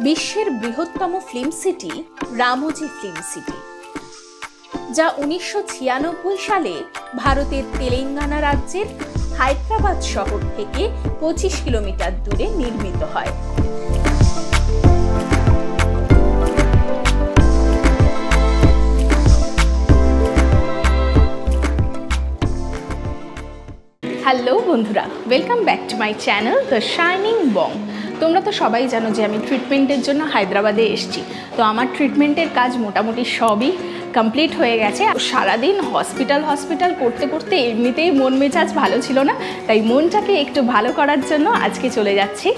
বিশ্বের বৃহত্তম film city Ramoji film city, যা 1996 সালে ভারতের তেলেঙ্গানা রাজ্যের হায়দ্রাবাদ শহর থেকে 25 কিলোমিটার দূরে নির্মিত হয়। হ্যালো বন্ধুরা, welcome back to my channel the shining Bong. তোমরা তো সবাই জানো যে আমি ট্রিটমেন্টের জন্য হায়দ্রাবাদে এসেছি। তো আমার ট্রিটমেন্টের কাজ মোটামুটি সবই কমপ্লিট হয়ে গেছে। সারাদিন হসপিটাল করতে করতে এমনিতেই মন মেজাজ ভালো ছিল না, তাই মনটাকে একটু ভালো করার জন্য আজকে চলে যাচ্ছি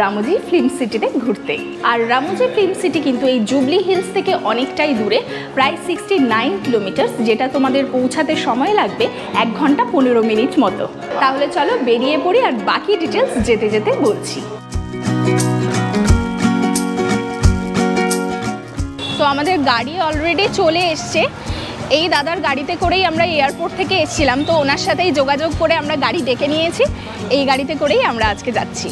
রামোজি ফিল্ম সিটিতে ঘুরতে। আর রামোজি ফিল্ম সিটি কিন্তু এই জুবলি হিলস থেকে অনেকটাই দূরে, প্রায় 69 কিলোমিটার, যেটা তোমাদের পৌঁছাতে সময় লাগবে 1 ঘন্টা 15 মিনিট মতো। তাহলে চলো বেরিয়ে পড়ি আর বাকি ডিটেলস যেতে যেতে বলছি। তো আমাদের গাড়ি অলরেডি চলে এসছে। এই দাদার গাড়িতে করেই আমরা এয়ারপোর্ট থেকে এসেছিলাম, তো ওনার সাথেই যোগাযোগ করে আমরা গাড়ি ডেকে নিয়েছি। এই গাড়িতে করেই আমরা আজকে যাচ্ছি।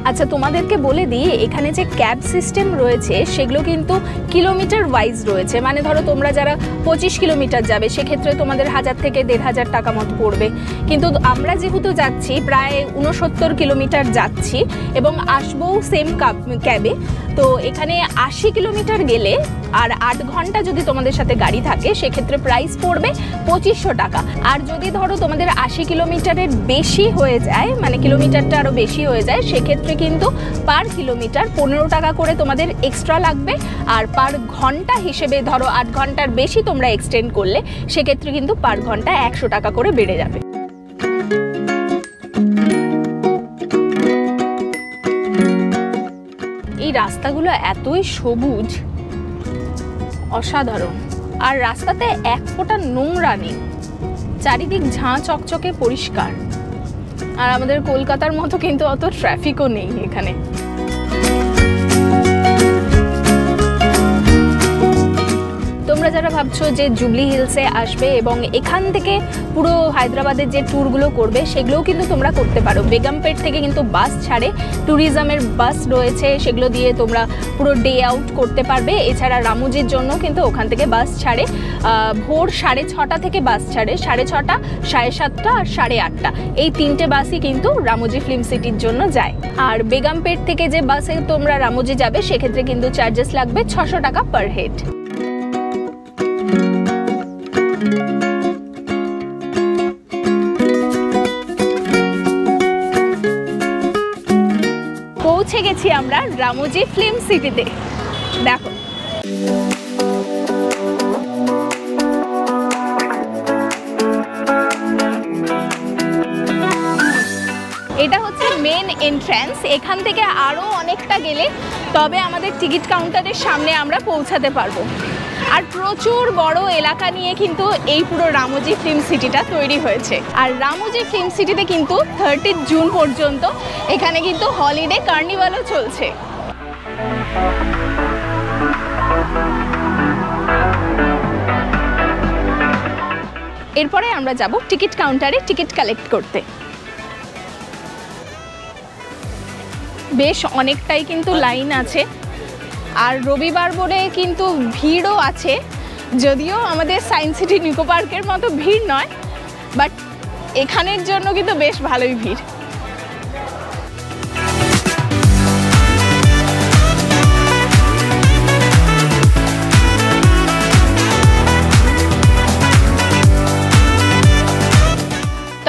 আচ্ছা, তোমাদেরকে বলে দিই, এখানে যে ক্যাব সিস্টেম রয়েছে সেগুলো কিন্তু কিলোমিটার ওয়াইজ রয়েছে। মানে ধরো তোমরা যারা 25 কিলোমিটার যাবে সেক্ষেত্রে তোমাদের 1000 থেকে 1500 টাকা মতো পড়বে। কিন্তু আমরা যেহেতু যাচ্ছি প্রায় 69 কিলোমিটার যাচ্ছি এবং আসবো সেম ক্যাবে, তো এখানে 80 কিলোমিটার গেলে আর 8 ঘন্টা যদি তোমাদের সাথে গাড়ি থাকে সেক্ষেত্রে প্রাইস পড়বে 2500 টাকা। আর যদি ধরো তোমাদের 80 কিলোমিটারের বেশি হয়ে যায়, মানে কিলোমিটারটা আরও বেশি হয়ে যায়, সেক্ষেত্রে কিন্তু পার কিলোমিটার 15 টাকা করে তোমাদের এক্সট্রা লাগবে। আর পার ঘন্টা হিসেবে ধরো 8 ঘন্টার বেশি তোমরা এক্সটেন্ড করলে সেক্ষেত্রে কিন্তু পার ঘন্টা 100 টাকা করে বেড়ে যাবে। এই রাস্তাগুলো এতই সবুজ, অসাধারণ। আর রাস্তাতে এক ফোঁটা নোংরা নেই, চারিদিক ঝাঁ চকচকে পরিষ্কার। আর আমাদের কলকাতার মতো কিন্তু অত ট্রাফিকও নেই এখানে। তোমরা যারা ভাবছো যে জুবলি হিলসে আসবে এবং এখান থেকে পুরো হায়দ্রাবাদের যে ট্যুরগুলো করবে সেগুলোও কিন্তু তোমরা করতে পারো। বেগমপেট থেকে কিন্তু বাস ছাড়ে, ট্যুরিজমের বাস রয়েছে, সেগুলো দিয়ে তোমরা পুরো ডে আউট করতে পারবে। এছাড়া রামোজির জন্য কিন্তু ওখান থেকে বাস ছাড়ে, ভোর 6:30 থেকে বাস ছাড়ে, 6:30, 7:30 আর 8:30। এই 3টে বাসই কিন্তু রামোজি ফিল্ম সিটির জন্য যায়। আর বেগমপেট থেকে যে বাসে তোমরা রামোজি যাবে সেক্ষেত্রে কিন্তু চার্জেস লাগবে 600 টাকা পার হেড। পৌঁছে গেছি আমরা রামোজি ফিল্ম সিটিতে। দেখো, এটা হচ্ছে মেন এন্ট্রান্স। এখান থেকে আরও অনেকটা গেলে তবে আমাদের টিকিট কাউন্টারের সামনে আমরা পৌঁছাতে পারবো। আর প্রচুর বড় এলাকা নিয়ে কিন্তু এই পুরো রামোজি ফিল্ম সিটিটা তৈরি হয়েছে। আর রামোজি ফিল্ম সিটিতে কিন্তু 30 জুন পর্যন্ত এখানে কিন্তু হলিডে কার্নিভালও চলছে। এরপরে আমরা যাব টিকিট কাউন্টারে টিকিট কালেক্ট করতে। বেশ অনেকটাই কিন্তু লাইন আছে, আর রবিবার বলে কিন্তু ভিড়ও আছে। যদিও আমাদের সায়েন্স সিটি নিকো পার্কের মতো ভিড় নয়, বাট এখানের জন্য কিন্তু বেশ ভালোই ভিড়।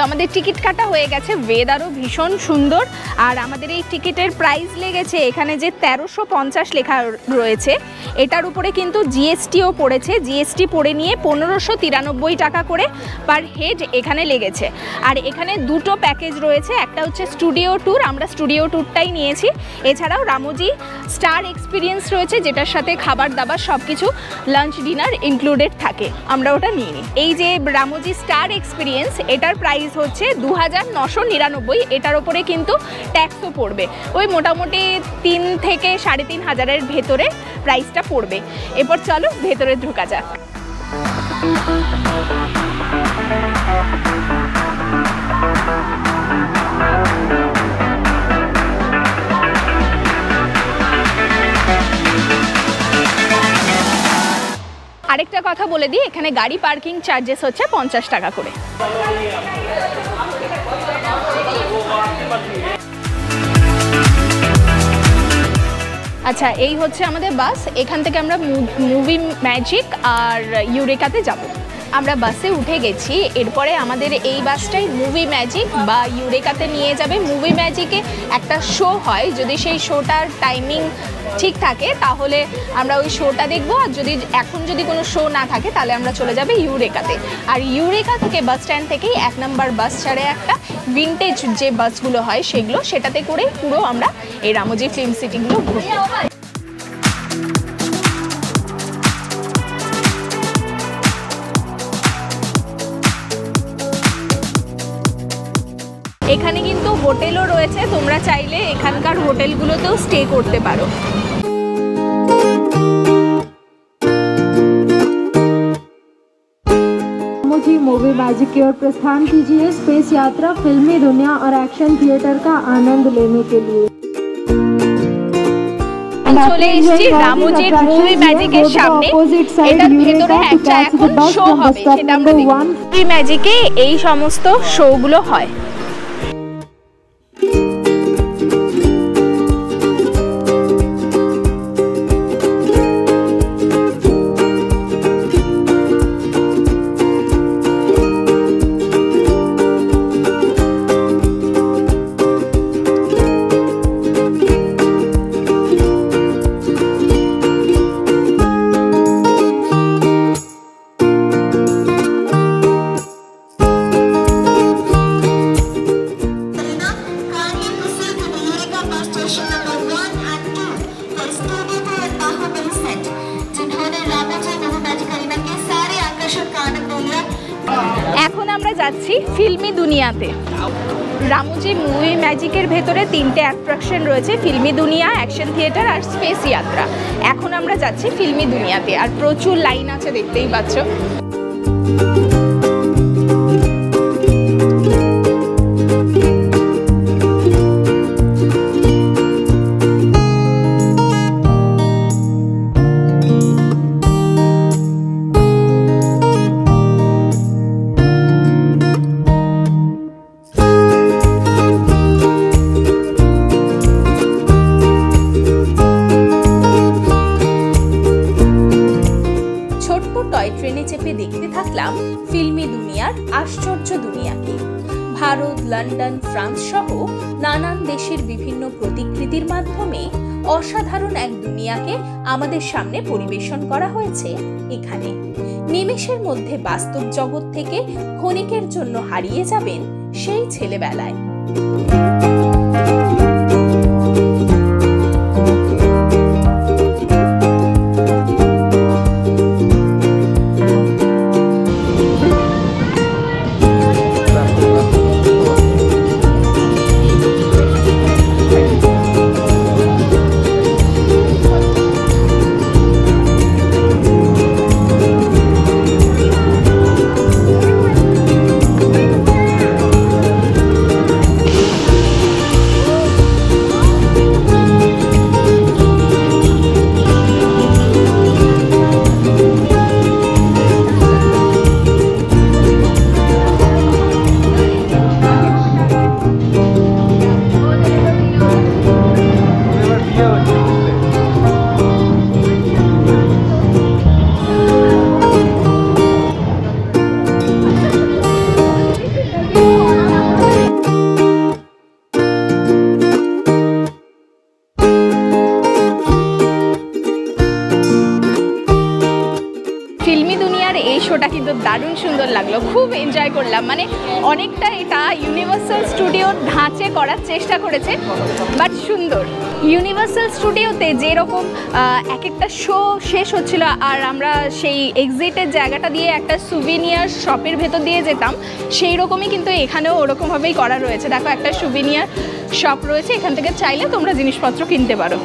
আমাদের টিকিট কাটা হয়ে গেছে, ওয়েদারও ভীষণ সুন্দর। আর আমাদের এই টিকিটের প্রাইস লেগেছে, এখানে যে 1350 লেখা রয়েছে এটার উপরে কিন্তু জিএসটিও পড়েছে। জিএসটি পড়ে নিয়ে 1593 টাকা করে পার হেড এখানে লেগেছে। আর এখানে দুটো প্যাকেজ রয়েছে, একটা হচ্ছে স্টুডিও ট্যুর, আমরা স্টুডিও ট্যুরটাই নিয়েছি। এছাড়াও রামোজি স্টার এক্সপিরিয়েন্স রয়েছে, যেটার সাথে খাবার দাবার সব কিছু লাঞ্চ ডিনার ইনক্লুডেড থাকে, আমরা ওটা নিয়ে নিই। এই যে রামোজি স্টার এক্সপিরিয়েন্স, এটার প্রাইস হচ্ছে 2999। এটার ওপরে কিন্তু ট্যাক্সও পড়বে, ওই মোটামুটি 3 থেকে 3500-এর ভেতরে প্রাইসটা পড়বে। এরপর চলো ভেতরে ঢোকা যাক। আরেকটা কথা বলে দিই, এখানে গাড়ি পার্কিং চার্জেস হচ্ছে 50 টাকা করে। আচ্ছা, এই হচ্ছে আমাদের বাস। এখান থেকে আমরা মুভি ম্যাজিক আর ইউরেকাতে যাব। আমরা বাসে উঠে গেছি, এরপরে আমাদের এই বাসটাই মুভি ম্যাজিক বা ইউরেকাতে নিয়ে যাবে। মুভি ম্যাজিকে একটা শো হয়, যদি সেই শোটার টাইমিং ঠিক থাকে তাহলে আমরা ওই শোটা দেখবো, আর যদি কোনো শো না থাকে তাহলে আমরা চলে যাবে ইউরেকাতে। আর ইউরেকা থেকে বাস স্ট্যান্ড থেকেই 1 নম্বর বাস ছাড়ে একটা ভিনটেজ যে বাসগুলো হয় সেটাতে করে পুরো আমরা এই রামোজি ফিল্ম সিটিগুলো ঘুরবো। এখানে কিন্তু হোটেলও রয়েছে, তোমরা চাইলে এখানকার হোটেলগুলোতেও স্টে করতে পারো। रामोजी मूवी मैजिक की ओर प्रस्थान कीजिए स्पेस यात्रा, फिल्मी दुनिया और एक्शन थिएटर का आनंद लेने के लिए। চলে এসেছি রামোজির মুভি ম্যাজিকের সামনে। এটার ভেতরে একটা এখন শো হবে, সেটা আমরা দেখব। মুভি ম্যাজিকে এই সমস্ত শোগুলো হয়। এখন আমরা যাচ্ছি ফিল্মি দুনিয়াতে। রামোজি মুভি ম্যাজিকের ভেতরে 3টে অ্যাট্রাকশন রয়েছে, ফিল্মি দুনিয়া, অ্যাকশন থিয়েটার আর স্পেস যাত্রা। এখন আমরা যাচ্ছি ফিল্মি দুনিয়াতে, আর প্রচুর লাইন আছে, দেখতেই পাচ্ছ। ট্রেনে চেপে দেখতে থাকলাম ফিল্মি দুনিয়ার আশ্চর্য দুনিয়াকে। ভারত, লন্ডন, ফ্রান্স সহ নানান দেশের বিভিন্ন প্রতিকৃতির মাধ্যমে অসাধারণ এক দুনিয়াকে আমাদের সামনে পরিবেশন করা হয়েছে এখানে। নিমেষের মধ্যে বাস্তব জগৎ থেকে ক্ষণিকের জন্য হারিয়ে যাবেন সেই ছেলেবেলায়। শোটা কিন্তু দারুণ সুন্দর লাগলো, খুব এনজয় করলাম। মানে অনেকটা এটা ইউনিভার্সাল স্টুডিওর ধাঁচে করার চেষ্টা করেছে, বাট সুন্দর। ইউনিভার্সাল স্টুডিওতে যেরকম এক একটা শো শেষ হচ্ছিল আর আমরা সেই এক্সিটের জায়গাটা দিয়ে একটা সুভিনিয়ার শপের ভেতর দিয়ে যেতাম, সেই রকমই কিন্তু এখানেও ওরকমভাবেই করা রয়েছে। দেখো, একটা সুভিনিয়ার শপ রয়েছে, এখান থেকে চাইলে তোমরা জিনিসপত্র কিনতে পারো।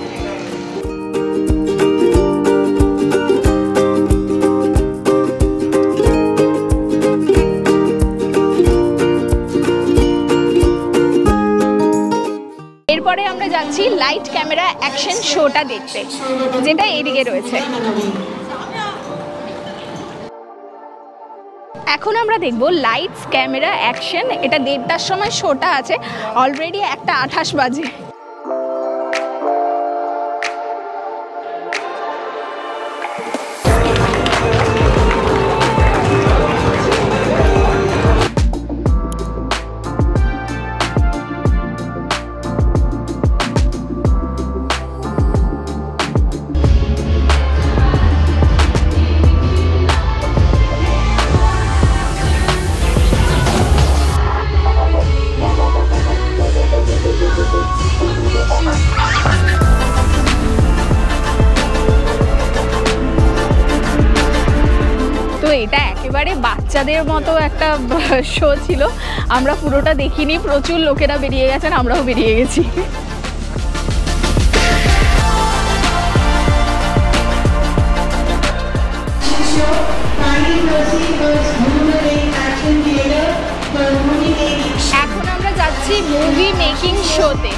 এরপরে আমরা যাচ্ছি লাইট ক্যামেরা অ্যাকশন শোটা দেখতে, যেটা এদিকে রয়েছে। এখন আমরা দেখব লাইটস ক্যামেরা অ্যাকশন। এটা 1:30টার সময় শোটা আছে, অলরেডি 1:28 বাজে। এটা একেবারে বাচ্চাদের মতো একটা শো ছিল, আমরা পুরোটা দেখিনি, প্রচুর লোকেরা বেরিয়ে গেছেন, আমরাও বেরিয়ে গেছি। এখন আমরা যাচ্ছি মুভি মেকিং শোতে।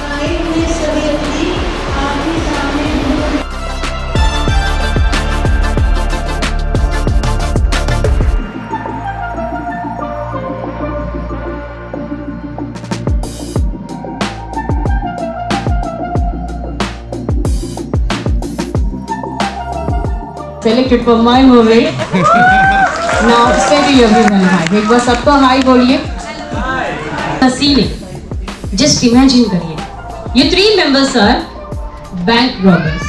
Selected for my movie. Now steady everyone high. एक बार सबको हाई बोलिए। सीन जस्ट इमेजिन करिए, ये 3 members are bank robbers.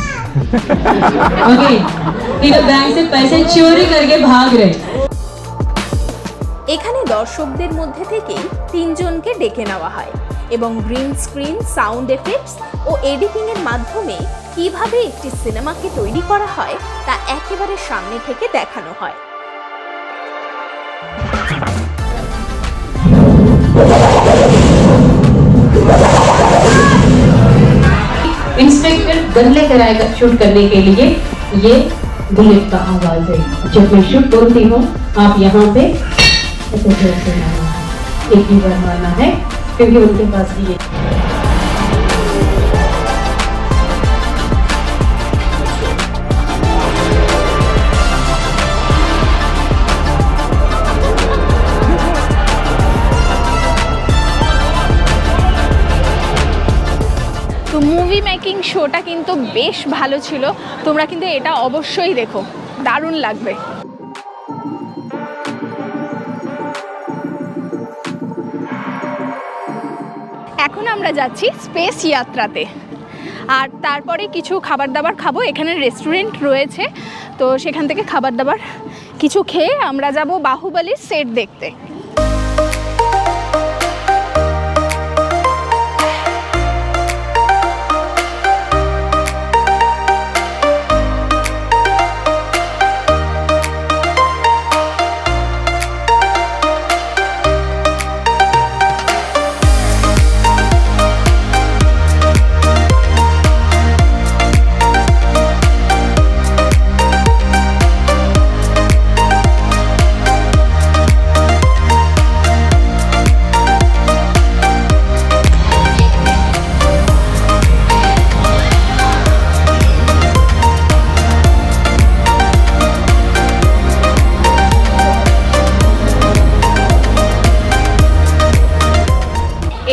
Okay, ये बैंक से पैसे चोरी करके भाग रहे। এখানে দর্শকদের মধ্যে থেকে 3 জনকে ডেকে নেওয়া হয় এবং গ্রিন স্ক্রিন, সাউন্ড এফেক্টস ও এডিটিং এর মাধ্যমে কিভাবে একটি সিনেমাকে তৈরি করা হয় তা একেবারে সামনে থেকে দেখানো হয়। इंस्पेक्टर गन लेकर आएगा शूट करने के लिए। ये बुलेट का आवाज है। जब मैं शूट बोलती हूँ आप यहाँ पे ऐसे जोर से मारना है, एक ही बार मारना है, क्योंकि उनके पास ये তো মুভি মেকিং শোটা কিন্তু বেশ ভালো ছিল, তোমরা কিন্তু এটা অবশ্যই দেখো, দারুণ লাগবে। এখন আমরা যাচ্ছি স্পেস যাত্রাতে, আর তারপরে কিছু খাবার দাবার খাবো। এখানে রেস্টুরেন্ট রয়েছে, তো সেখান থেকে খাবার দাবার কিছু খেয়ে আমরা যাব বাহুবলীর সেট দেখতে।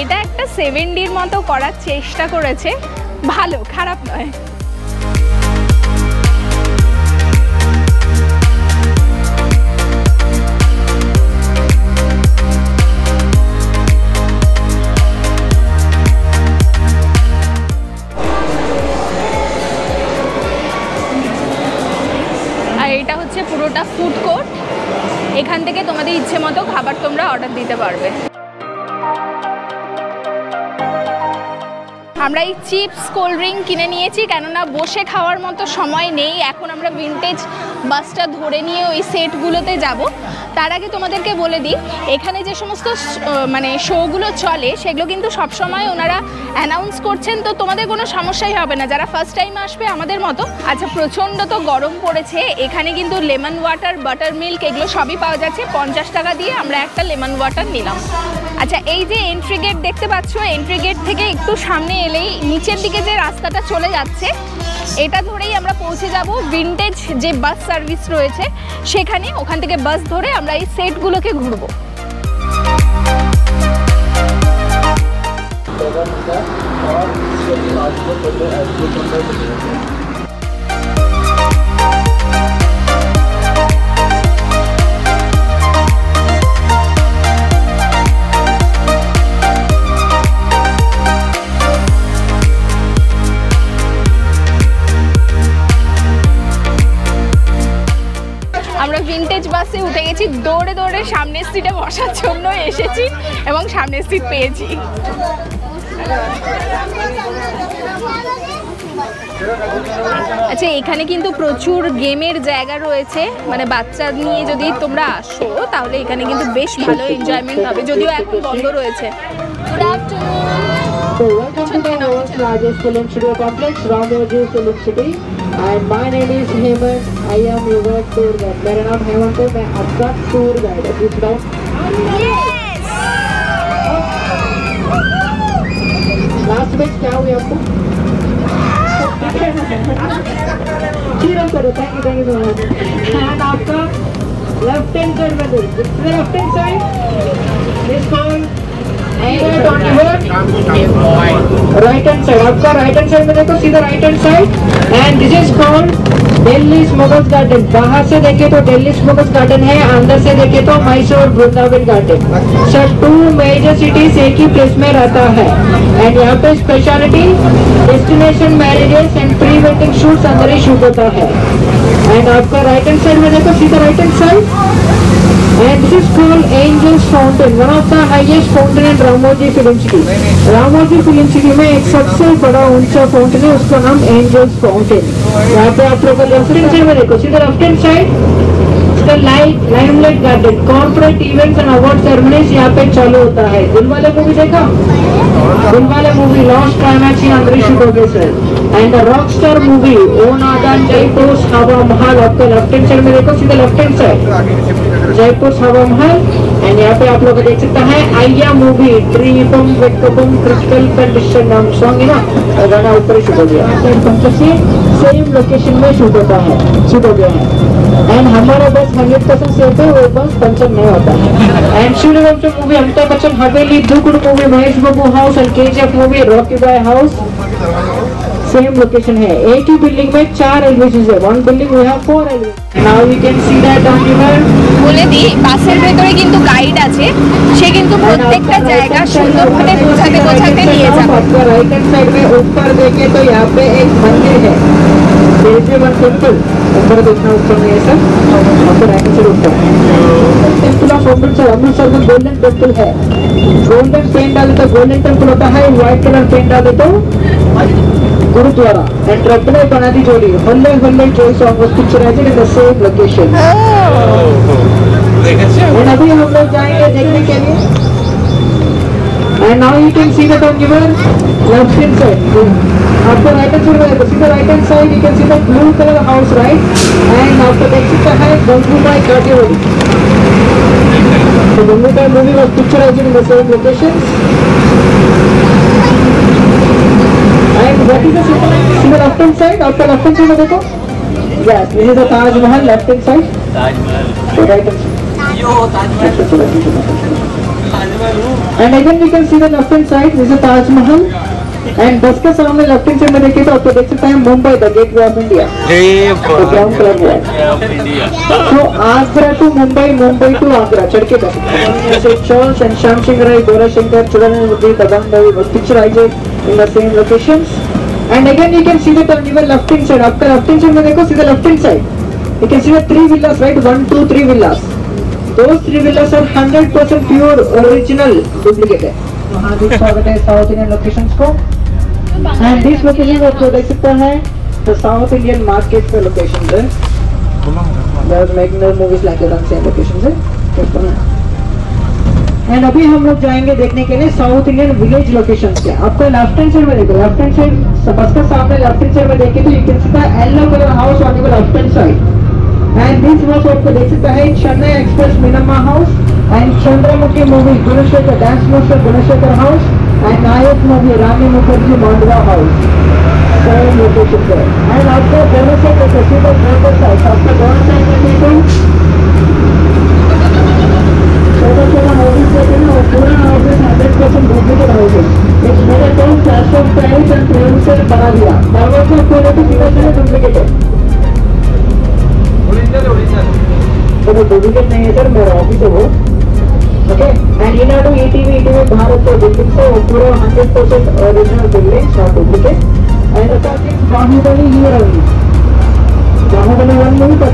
এটা একটা 7Dর মতো করার চেষ্টা করেছে, ভালো, খারাপ নয়। আর এটা হচ্ছে পুরোটা ফুড কোর্ট, এখান থেকে তোমাদের ইচ্ছে মতো খাবার তোমরা অর্ডার দিতে পারবে। আমরা এই চিপস, কোল্ড ড্রিঙ্ক কিনে নিয়েছি, কেননা বসে খাওয়ার মতো সময় নেই। এখন আমরা ভিনটেজ বাসটা ধরে নিয়ে ওই সেটগুলোতে যাব। তার আগে তোমাদেরকে বলে দিই, এখানে যে সমস্ত মানে শোগুলো চলে সেগুলো কিন্তু সবসময় ওনারা অ্যানাউন্স করছেন, তো তোমাদের কোনো সমস্যাই হবে না যারা ফার্স্ট টাইম আসবে আমাদের মতো। আচ্ছা, প্রচণ্ড তো গরম পড়েছে, এখানে কিন্তু লেমন ওয়াটার, বাটার মিল্ক এগুলো সবই পাওয়া যাচ্ছে। 50 টাকা দিয়ে আমরা একটা লেমন ওয়াটার নিলাম। আচ্ছা, এই যে এন্ট্রি গেট দেখতে পাচ্ছ, এন্ট্রি গেট থেকে একটু সামনে এলেই নিচের দিকে যে রাস্তাটা চলে যাচ্ছে এটা ধরেই আমরা পৌঁছে যাব ভিনটেজ যে বাস সার্ভিস রয়েছে সেখানে। ওখান থেকে বাস ধরে আমরা এই সেটগুলোকে ঘুরবো। আমরা ভিনটেজ বাসে উঠে গেছি, দৌড়ে দৌড়ে সামনের সিটে বসার জন্য এসেছি এবং সামনের সিট পেয়েছি। আচ্ছা, এখানে কিন্তু প্রচুর গেমের জায়গা রয়েছে, মানে বাচ্চা নিয়ে যদি তোমরা আসো তাহলে এখানে কিন্তু বেশ ভালো এনজয়মেন্ট হবে, যদিও এখন বন্ধ রয়েছে। Good afternoon. So welcome to the world's largest film studio complex, Ramoji Film City. And my name is Hemant. I am your tour guide. मेरा नाम हेमंत है, मैं आपका टूर गाइड है। Please down. Last में क्या हुआ आपको? चीरम करो, thank you so much. And आपका left hand side में दो, left hand side. This called right hand side, आपका राइट हैंड साइड में देखो, सीधा right hand side. And this is called Delhi smokers garden. बाहर से देखे तो दिल्ली स्मोकर्स गार्डन है, अंदर से देखे तो Mysore Vrindavan garden. Sir 2 major cities एक ही प्लेस में रहता है। एंड यहाँ पे speciality destination marriages and pre wedding shoots अंदर ही शूट होता है। एंड आपका राइट हैंड साइड में देखो, सीधा right hand side. And this is called Angels Fountain, one of the highest fountain in Ramoji Film City. Ramoji Film City में एक सबसे बड़ा ऊंचा फाउंटेन है, उसका नाम Angels Fountain। यहाँ पे आप लोग लेफ्ट हैंड साइड में देखो, सीधा लेफ्ट हैंड साइड इसका limelight garden, corporate events and award ceremonies यहाँ पे चालू होता है। दिलवाले मूवी देखा? दिलवाले मूवी लॉस्ट क्लाइमैक्स इन अंदर शूट हो गए sir. And the Rockstar movie ओ नादान जयपुर हवा महल, आपका लेफ्ट हैंड साइड में देखो, सीधा लेफ्ट हैंड साइड जयपुर हवा महल। एंड यहाँ पे आप लोग देख सकते हैं आइया मूवी ड्रीपम वेकबम क्रिस्टल कंडीशन नाम सॉन्ग है ना, गाना ऊपर ही शूट हो गया। सेम लोकेशन में शूट होता है, शूट हो गया है। एंड हमारा बस 100% सेफ है, वो बस पंचर नहीं होता है। And Sooryavansham movie Amitabh Bachchan haveli, Dookudu movie Mahesh Babu house and KGF movie Rocky boy house same location है। एक ही बिल्डिंग में 4 एलिवेशंस है, 1 building we have 4 elevations. Now you can see that on river. বলে দিই, বাসের ভেতরে কিন্তু গাইড আছে, সে কিন্তু প্রত্যেকটা জায়গা সুন্দরভাবে বোঝাতে বোঝাতে নিয়ে যাবে। आपका राइट हैंड साइड में ऊपर देखे तो यहाँ पे एक मंदिर है, वन टेम्पल। ऊपर देखना, ऊपर नहीं है सर, आपको राइट हैंड साइड ऊपर टेम्पल ऑफ अमृतसर। अमृतसर में गोल्डन टेम्पल है, गोल्डन पेंट डाले तो गोल्डन टेम्पल होता है, व्हाइट कलर पेंट डाले तो गुरुद्वारा। एंड रत्न बना दी जोड़ी हल्ले हल्ले जोई song was picturised in the same location. And अभी हम लोग जाएंगे देखने के लिए। And now you can see that on given left hand side, आपको राइट हैंड साइड में सीधा right hand side you can see the blue colour house right. And आपको देख सकते हैं गंगूबाई काटेवाड़ी, तो Gangubai movie was picturised in the same location. And what is the see the left hand side? After left hand side में देखो, yes, this is the Taj Mahal left hand side. Taj Mahal. So right hand side. Yo, Taj Mahal. And again we can see the left hand side. This is the Taj Mahal. And बस के सामने left hand side में देखिए तो आपको देख सकते हैं Mumbai the gateway of India, brown colour में। तो आगरा टू मुंबई, मुंबई टू आगरा चढ़ के बस चॉर्ल्स एंड श्याम सिंह राय, गोरा शंकर, चुड़ैल दबंग movie was picturized in the same locations. And again you can see that on your left hand side, आपका लेफ्ट हैंड साइड में देखो, सीधा left hand side you can see the 3 villas right, 1 2 3 villas. Those 3 villas are 100% pure original duplicate है। वहाँ भी स्वागत है south Indian locations को। एंड दिस लोकेशन आपको देख सकते हैं तो साउथ इंडियन मार्केट पे लोकेशंस है, there's making the movies like that on same locations है। एंड अभी हम लोग जाएंगे देखने के लिए साउथ इंडियन विलेज लोकेशन पे। आपको लेफ्ट हैंड साइड में देखो, लेफ्ट हैंड साइड बस का सामने लेफ्ट हैंड साइड में देखे तो you can see the yellow colour house on your left hand side. And this house आपको देख सकते हैं Chennai Express Meenamma house and Chandramukhi movie Gunashekar dance master Gunashekar house and Nayak movie Rani Mukherjee Mandwa house same location पे। एंड आपको दोनों साइड देखो, सीधा दोनों साइड, आपको दोनों साइड में देखो छोटा हाउसेस देखे ना, और पूरा houses 100% duplicate houses. It's made a tone plaster of Paris and frame से बना दिया। दरवाजा को खोलो तो सीधा सीधा डुप्लीकेट है। तो वो डुप्लीकेट नहीं है सर, मेरा ऑफिस है वो। Okay, and Eenadu ETV Bharat के बिल्डिंग से वो पूरा 100% original building, not duplicate. And the Baahubali here only, Baahubali 1 movie का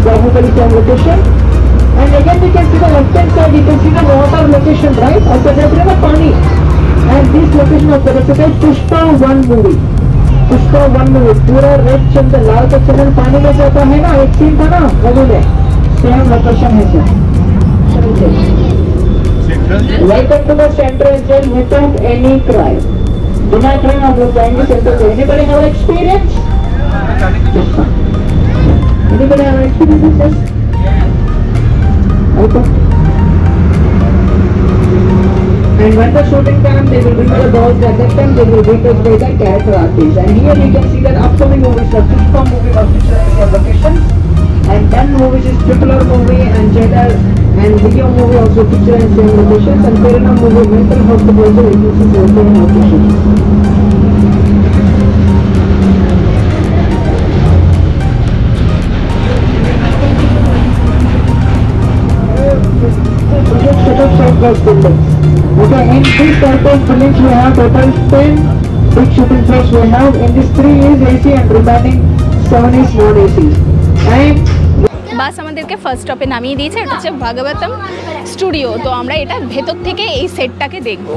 बाहुबली का location. And again we can see the left hand side, you can see the water location, right? Also there is a Pani. And this location of the recipe Pushpa 1 movie. Pushpa 1 movie, पूरा red चंदन लाल का चंदन पानी में जाता है ना, एक scene था ना वो में सेम लोकेशन है sir. Welcome to the central jail without any crime. बिना crime आप लोग जाएंगे central jail. Anybody have experience? Anybody have experience? Okay. And when the shooting time, they will bring the dolls. At that time, they will be replaced by the character artists. And here you can see that upcoming movies, the Pushpa movie was featured in their location, and 10 movies is Triple R movie and Jeddah and Video movie also featured in same locations, and Perina movie Mental Hospital also exists in same locations. Buildings. Okay, in this type of buildings we have total 10 big shooting floors we have. In this 3 is AC and remaining 7 is non-AC. And বাস আমাদেরকে first স্টপে নামিয়ে দিয়েছে, এটা হচ্ছে Bhagavatam studio. তো আমরা এটা ভেতর থেকে এই সেটটাকে দেখবো।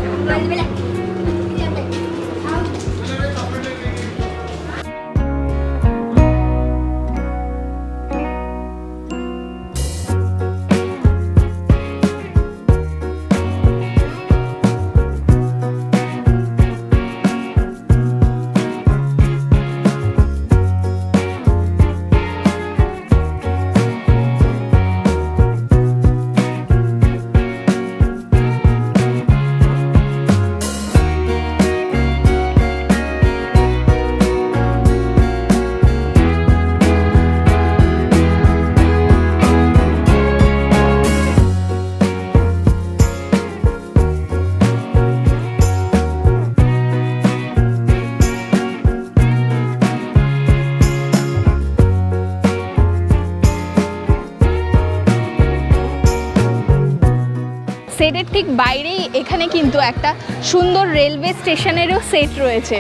সেটের ঠিক বাইরেই এখানে কিন্তু একটা সুন্দর রেলওয়ে স্টেশনেরও সেট রয়েছে।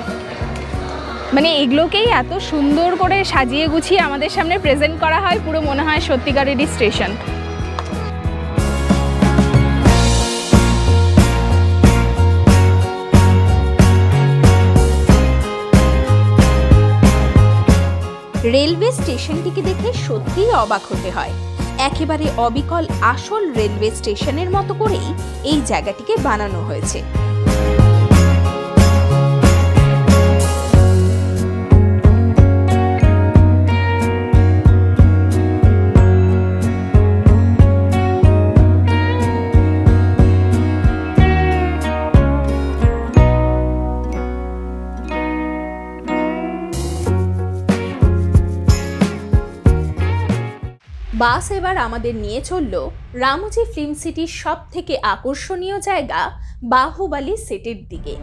মানে এগুলোকেই এত সুন্দর করে সাজিয়ে গুছিয়ে আমাদের সামনে প্রেজেন্ট করা হয়, পুরো মনে হয় সত্যিকারেরই স্টেশন। রেলওয়ে স্টেশনটিকে দেখে সত্যিই অবাক হতে হয়। একেবারে অবিকল আসল রেলওয়ে স্টেশনের মতো করেই এই জায়গাটিকে বানানো হয়েছে। বাস এবার আমাদের নিয়ে চলল রামোজি ফিল্ম সিটির সব থেকে আকর্ষণীয় জায়গা বাহুবলী সেটের দিকে।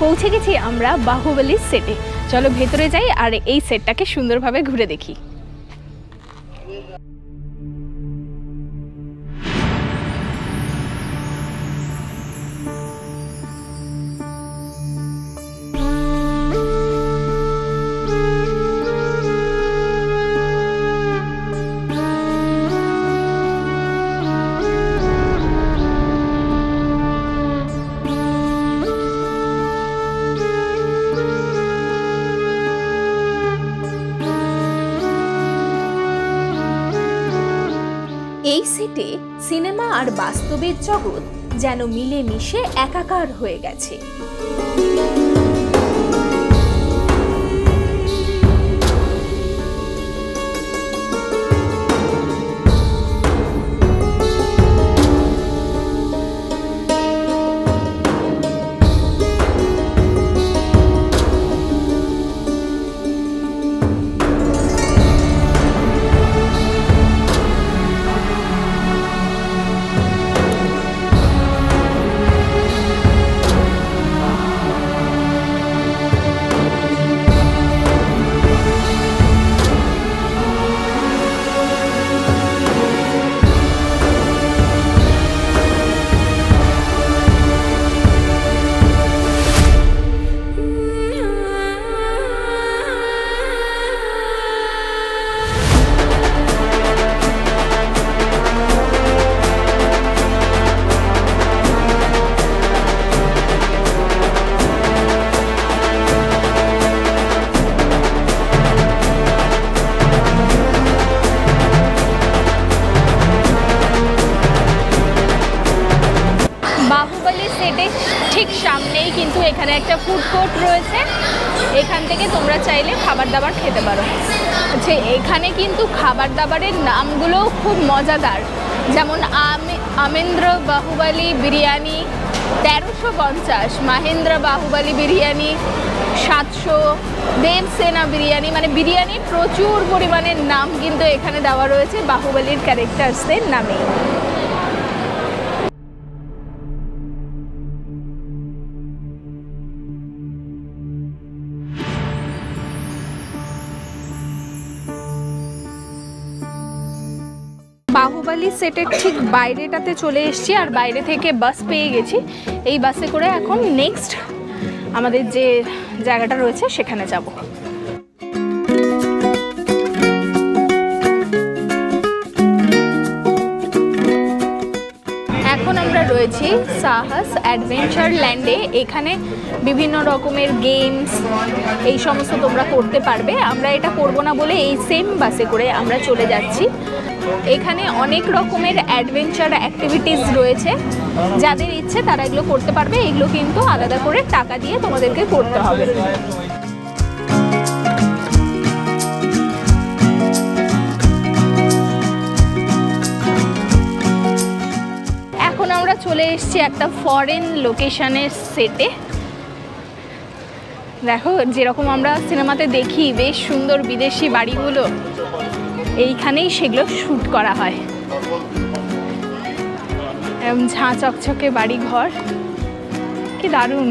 পৌঁছে গেছি আমরা বাহুবলীর সেটে। চলো ভেতরে যাই আর এই সেটটাকে সুন্দরভাবে ঘুরে দেখি। এই সেটে সিনেমা আর বাস্তবের জগৎ যেন মিলেমিশে একাকার হয়ে গেছে। বাহুবলী সেটে ঠিক সামনেই কিন্তু এখানে একটা ফুড কোর্ট রয়েছে, এখান থেকে তোমরা চাইলে খাবার দাবার খেতে পারো। আচ্ছা, এখানে কিন্তু খাবার দাবারের নামগুলোও খুব মজাদার, যেমন আমেন্দ্র বাহুবলী বিরিয়ানি 1350, মাহেন্দ্র বাহুবলী বিরিয়ানি 700, দেবসেনা বিরিয়ানি, মানে বিরিয়ানির প্রচুর পরিমাণের নাম কিন্তু এখানে দেওয়া রয়েছে বাহুবলীর ক্যারেক্টার্সদের নামে। বাহুবলী সেটের ঠিক বাইরেটাতে চলে এসেছি, আর বাইরে থেকে বাস পেয়ে গেছি। এই বাসে করে এখন নেক্সট আমাদের যে জায়গাটা রয়েছে সেখানে যাব। এখন আমরা রয়েছি সাহস অ্যাডভেঞ্চার ল্যান্ডে। এখানে বিভিন্ন রকমের গেমস এই সমস্ত তোমরা করতে পারবে। আমরা এটা করব না বলে এই সেম বাসে করে আমরা চলে যাচ্ছি। এখানে অনেক রকমের অ্যাডভেঞ্চার অ্যাক্টিভিটিস রয়েছে, যাদের ইচ্ছে তারা এগুলো করতে পারবে। এগুলো কিন্তু আলাদা করে টাকা দিয়ে তোমাদেরকে করতে হবে। এখন আমরা চলে এসেছি একটা ফরেন লোকেশনের সেটে। দেখো, যেরকম আমরা সিনেমাতে দেখি বেশ সুন্দর বিদেশি বাড়িগুলো, এইখানেই সেগুলো শ্যুট করা হয়। এরকম ঝাঁ চকচকে বাড়ি ঘর, কি দারুণ।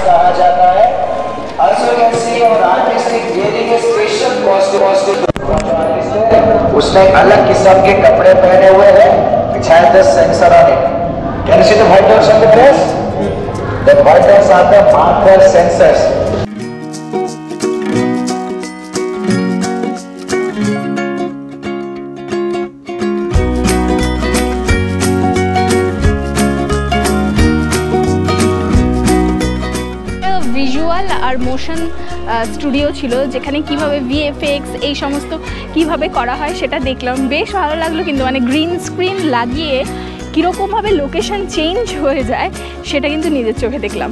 कहा जाता है। उसने अलग किस्म के कपड़े पहने हुए हैं, पीछे 10 sensor on it. Can you see the white dots on the dress? The white dots are the marker sensors. Visual আর মোশন স্টুডিও ছিল, যেখানে কিভাবে ভিএফএক্স এই সমস্ত কিভাবে করা হয় সেটা দেখলাম। বেশ ভালো লাগলো, কিন্তু মানে গ্রিন স্ক্রিন লাগিয়ে কীরকমভাবে লোকেশন চেঞ্জ হয়ে যায় সেটা কিন্তু নিজের চোখে দেখলাম।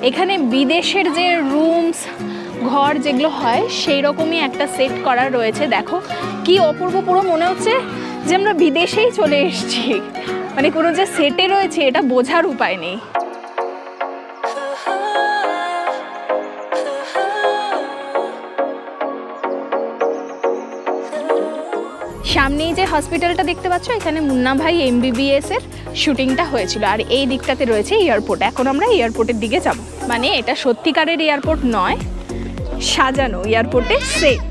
এখানে বিদেশের যে রুমস ঘর যেগুলো হয় সেই রকমই একটা সেট করা রয়েছে। দেখো কি অপূর্ব, পুরো মনে হচ্ছে যে আমরা বিদেশেই চলে এসেছি। মানে কোনো যে সেটে রয়েছে এটা বোঝার উপায় নেই। সামনেই যে হসপিটালটা দেখতে পাচ্ছ, এখানে মুন্না ভাই MBBS এর শুটিংটা হয়েছিল। আর এই দিকটাতে রয়েছে এয়ারপোর্ট। এখন আমরা এয়ারপোর্টের দিকে যাব। মানে এটা সত্যিকারের এয়ারপোর্ট নয়, সাজানো এয়ারপোর্টের সেট।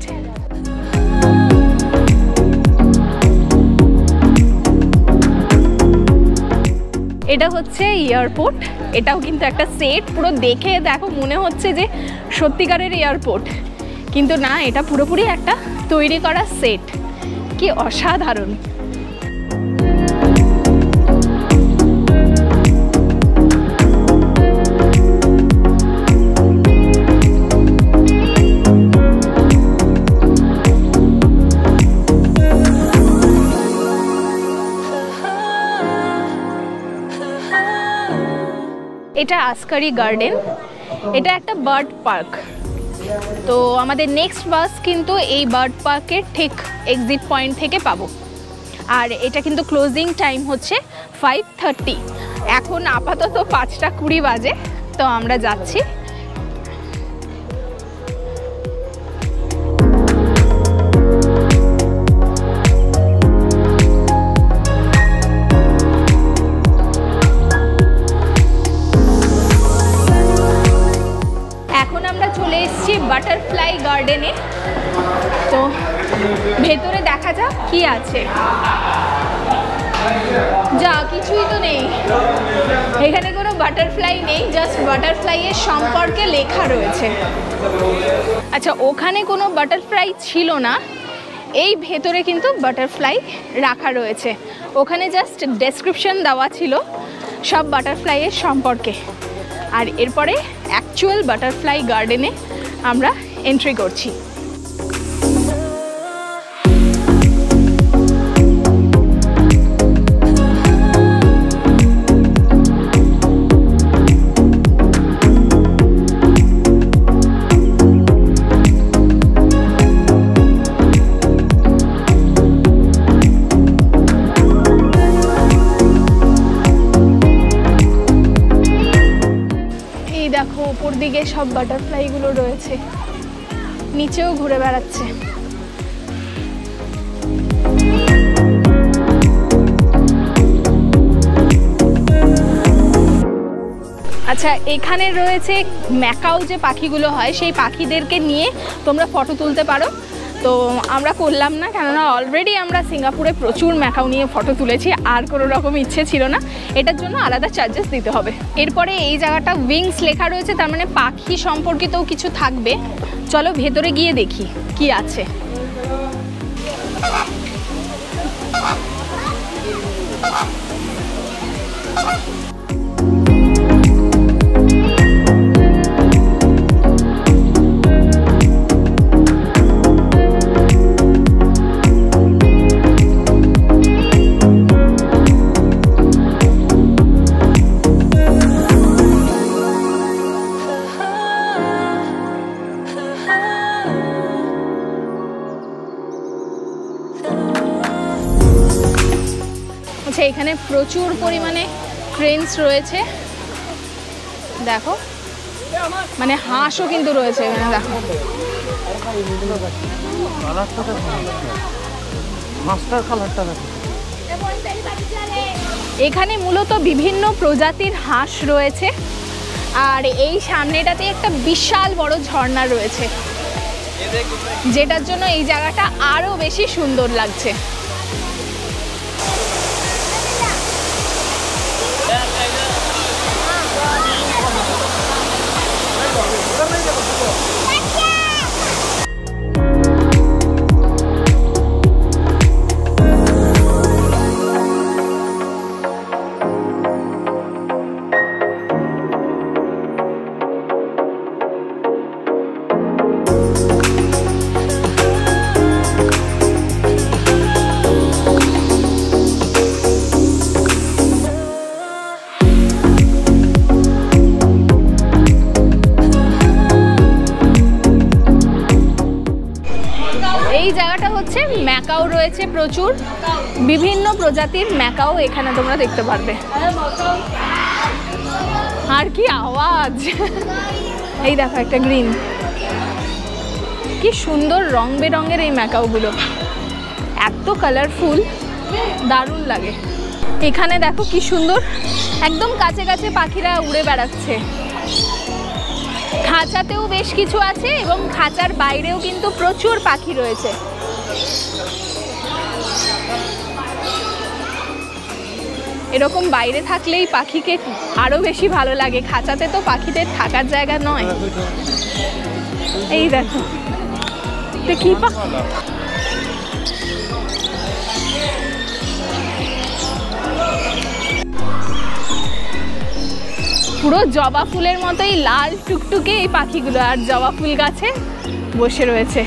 এটা হচ্ছে এয়ারপোর্ট, এটাও কিন্তু একটা সেট। পুরো দেখে দেখো মনে হচ্ছে যে সত্যিকারের এয়ারপোর্ট, কিন্তু না, এটা পুরোপুরি একটা তৈরি করা সেট। কি অসাধারণ! এটা আসকারি গার্ডেন, এটা একটা বার্ড পার্ক। তো আমাদের নেক্সট বাস কিন্তু এই বার্ড পার্কের ঠিক এক্সিট পয়েন্ট থেকে পাবো। আর এটা কিন্তু ক্লোজিং টাইম হচ্ছে 5:30। এখন আপাতত 5:20 বাজে, তো আমরা যাচ্ছি। বাটারফ্লাই গার্ডেনে। তো ভেতরে দেখা যাক কি আছে। যা, কিছুই তো নেই এখানে, কোনো বাটারফ্লাই নেই, জাস্ট বাটারফ্লাই এর সম্পর্কে লেখা রয়েছে। আচ্ছা, ওখানে কোনো বাটারফ্লাই ছিল না, এই ভেতরে কিন্তু বাটারফ্লাই রাখা রয়েছে। ওখানে জাস্ট ডেসক্রিপশন দেওয়া ছিল সব বাটারফ্লাই এর সম্পর্কে। আর এরপরে অ্যাকচুয়াল বাটারফ্লাই গার্ডেনে আমরা এন্ট্রি করছি। এই দেখো, উপর দিকে সব বাটারফ্লাইগুলো রয়েছে, নিচেও ঘুরে বেড়াচ্ছে। আচ্ছা, এখানে রয়েছে ম্যাকাও যে পাখিগুলো হয়, সেই পাখিদেরকে নিয়ে তোমরা ফটো তুলতে পারো। তো আমরা করলাম না, কেননা অলরেডি আমরা সিঙ্গাপুরে প্রচুর ম্যাকাও নিয়ে ফটো তুলেছি, আর কোনো রকম ইচ্ছে ছিল না। এটার জন্য আলাদা চার্জেস দিতে হবে। এরপরে এই জায়গাটা উইংস লেখা রয়েছে, তার মানে পাখি সম্পর্কিতও কিছু থাকবে। চলো ভেতরে গিয়ে দেখি কি আছে। এখানে প্রচুর পরিমাণে ক্রেনস রয়েছে, দেখো, মানে হাঁসও কিন্তু রয়েছে এখানে, দেখো। এখানে মূলত বিভিন্ন প্রজাতির হাঁস রয়েছে। আর এই সামনেটাতে একটা বিশাল বড় ঝর্ণা রয়েছে, যেটার জন্য এই জায়গাটা আরো বেশি সুন্দর লাগছে। এই জায়গাটা হচ্ছে ম্যাকাও রয়েছে প্রচুর, বিভিন্ন প্রজাতির ম্যাকাও এখানে তোমরা দেখতে পারবে। আর কি আওয়াজ! এই দেখো একটা গ্রিন, কি সুন্দর রং বেরঙের এই ম্যাকাওগুলো, এত কালারফুল, দারুণ লাগে। এখানে দেখো কি সুন্দর, একদম কাছে কাছে পাখিরা উড়ে বেড়াচ্ছে। খাঁচাতেও বেশ কিছু আছে এবং খাঁচার বাইরেও কিন্তু প্রচুর পাখি রয়েছে। এরকম বাইরে থাকলেই পাখিকে আরো বেশি ভালো লাগে, খাঁচাতে তো পাখিদের থাকার জায়গা নয়। এই দেখো কি পুরো জবা ফুলের মতোই লাল টুকটুকে এই পাখিগুলো, আর জবা ফুল গাছে বসে রয়েছে।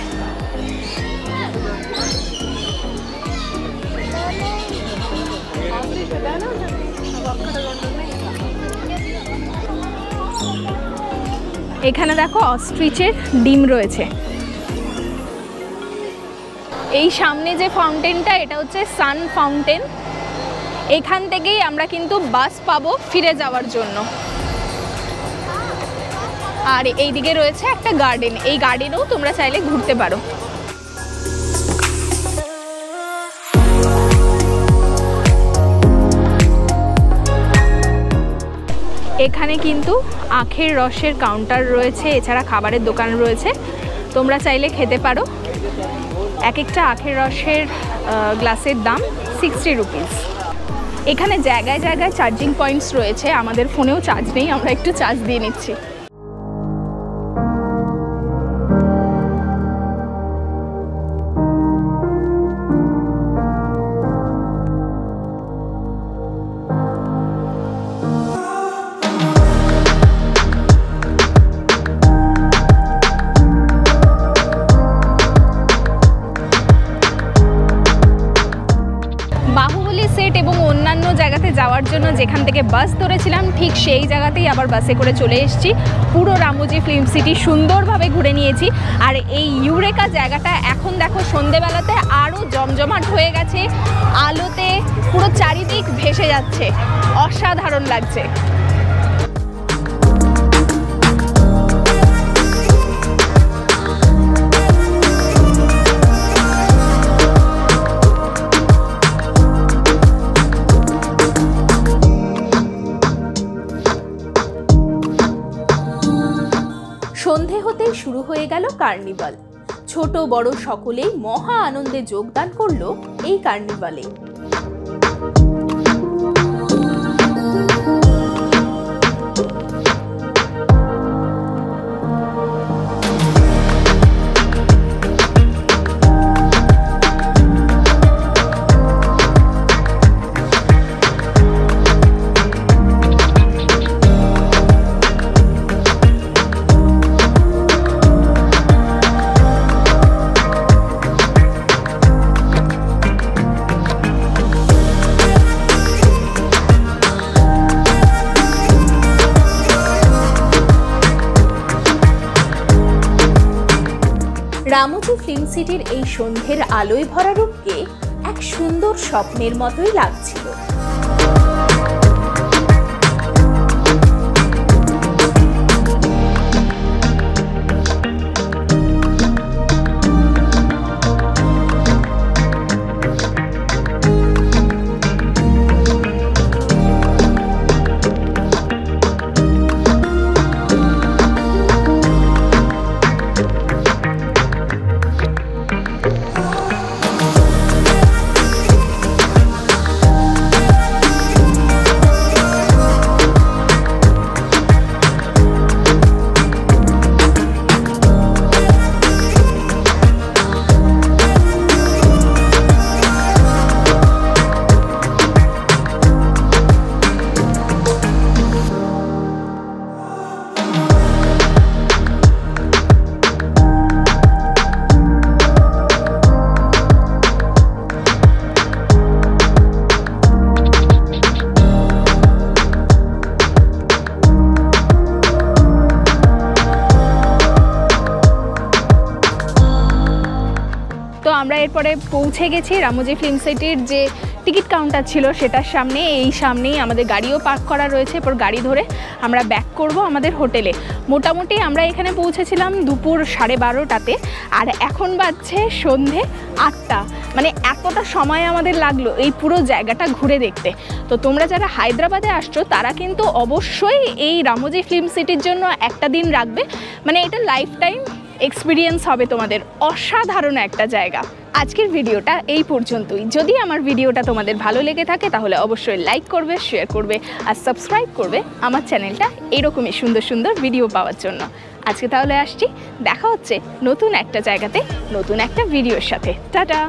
এখানে দেখো অস্ট্রিচের ডিম রয়েছে। এই সামনে যে ফাউন্টেনটা, এটা হচ্ছে সান ফাউন্টেন। এখান থেকেই আমরা কিন্তু বাস পাবো ফিরে যাওয়ার জন্য। আর এইদিকে রয়েছে একটা গার্ডেন, এই গার্ডেনেও তোমরা চাইলে ঘুরতে পারো। এখানে কিন্তু আখের রসের কাউন্টার রয়েছে, এছাড়া খাবারের দোকান রয়েছে, তোমরা চাইলে খেতে পারো। এক একটা আখের রসের গ্লাসের দাম 60 রুপিস। এখানে জায়গায় জায়গায় চার্জিং পয়েন্টস রয়েছে, আমাদের ফোনেও চার্জ নেই, আমরা একটু চার্জ দিয়ে নিচ্ছি। যাওয়ার জন্য যেখান থেকে বাস ধরেছিলাম ঠিক সেই জায়গাতেই আবার বাসে করে চলে এসেছি। পুরো রামোজি ফিল্ম সিটি সুন্দরভাবে ঘুরে নিয়েছি। আর এই ইউরেকা জায়গাটা এখন দেখো সন্ধেবেলাতে আরও জমজমাট হয়ে গেছে, আলোতে পুরো চারিদিক ভেসে যাচ্ছে, অসাধারণ লাগছে। সন্ধে হতেই শুরু হয়ে গেল কার্নিভাল। ছোট বড় সকলেই মহা আনন্দে যোগদান করলো এই কার্নিভালে। রামোজি ফিল্ম সিটির এই সন্ধ্যের আলোয় ভরা রূপকে এক সুন্দর স্বপ্নের মতোই লাগছিল। আমরা এরপরে পৌঁছে গেছি রামোজি ফিল্ম সিটির যে টিকিট কাউন্টার ছিল সেটার সামনে, এই সামনেই আমাদের গাড়িও পার্ক করা রয়েছে। এরপর গাড়ি ধরে আমরা ব্যাক করব আমাদের হোটেলে। মোটামুটি আমরা এখানে পৌঁছেছিলাম দুপুর 12:30টাতে, আর এখন বাজছে সন্ধে 8টা। মানে এতটা সময় আমাদের লাগলো এই পুরো জায়গাটা ঘুরে দেখতে। তো তোমরা যারা হায়দ্রাবাদে আসছো তারা কিন্তু অবশ্যই এই রামোজি ফিল্ম সিটির জন্য একটা দিন রাখবে। মানে এটা লাইফ টাইম এক্সপিরিয়েন্স হবে তোমাদের, অসাধারণ একটা জায়গা। আজকের ভিডিওটা এই পর্যন্তই। যদি আমার ভিডিওটা তোমাদের ভালো লেগে থাকে তাহলে অবশ্যই লাইক করবে, শেয়ার করবে আর সাবস্ক্রাইব করবে আমার চ্যানেলটা এইরকমই সুন্দর সুন্দর ভিডিও পাওয়ার জন্য। আজকে তাহলে আসছি, দেখা হচ্ছে নতুন একটা জায়গাতে নতুন একটা ভিডিওর সাথে। টাটা।